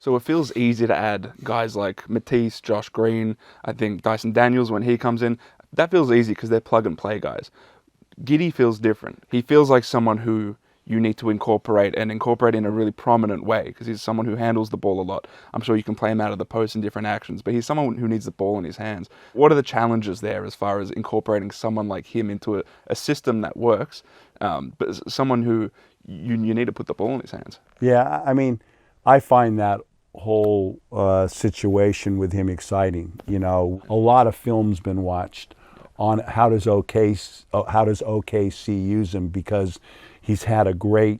So it feels easy to add guys like Matisse, Josh Green, I think Dyson Daniels when he comes in. That feels easy because they're plug and play guys. Giddey feels different. He feels like someone who you need to incorporate in a really prominent way because he's someone who handles the ball a lot. I'm sure you can play him out of the post in different actions, but he's someone who needs the ball in his hands. What are the challenges there as far as incorporating someone like him into a system that works, but someone who you need to put the ball in his hands? Yeah, I mean, I find that whole situation with him exciting. You know, a lot of film's been watched on how does OKC use him, because he's had a great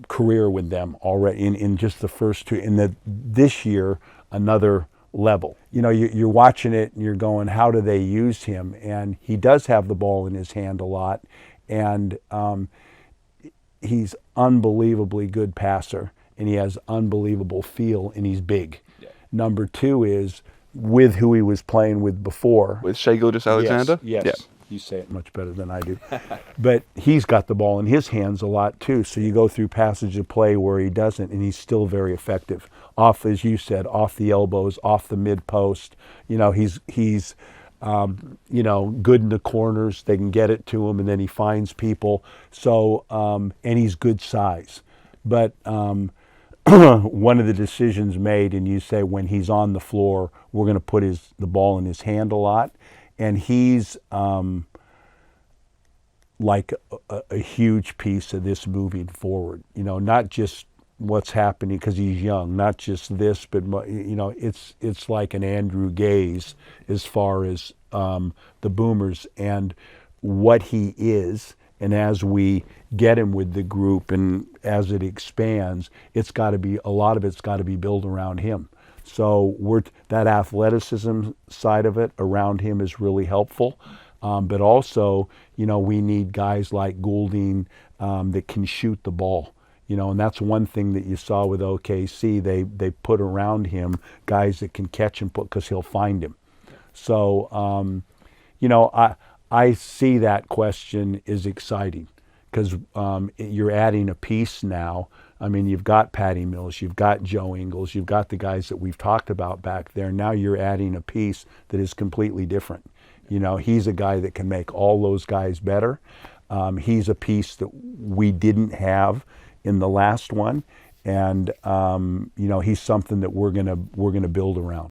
career with them already in just the first two. This year, another level. You know, you're watching it and you're going, how do they use him? And he does have the ball in his hand a lot, and he's unbelievably good passer, and he has unbelievable feel, and he's big. Yeah. Number two is with who he was playing with before. With Shai Gilgeous-Alexander? Yes. Yeah. You say it much better than I do. But he's got the ball in his hands a lot too, so you go through passage of play where he doesn't, and he's still very effective. Off, as you said, off the elbows, off the mid-post. You know, he's you know, good in the corners. They can get it to him, and then he finds people. So, and he's good size. But one of the decisions made, and you say when he's on the floor, we're going to put the ball in his hand a lot, and he's like a huge piece of this moving forward. You know, not just what's happening because he's young, not just this, but you know, it's like an Andrew Gaze as far as the Boomers and what he is. And as we get him with the group and as it expands, a lot of it's got to be built around him. So that athleticism side of it around him is really helpful. But also, you know, we need guys like Goorjian that can shoot the ball. You know, and that's one thing that you saw with OKC. They put around him guys that can catch and put, because he'll find him. So, you know, I see that question is exciting because you're adding a piece now. I mean, you've got Patty Mills, you've got Joe Ingles, you've got the guys that we've talked about back there. Now you're adding a piece that is completely different. You know, he's a guy that can make all those guys better. He's a piece that we didn't have in the last one, and you know, he's something that we're gonna build around.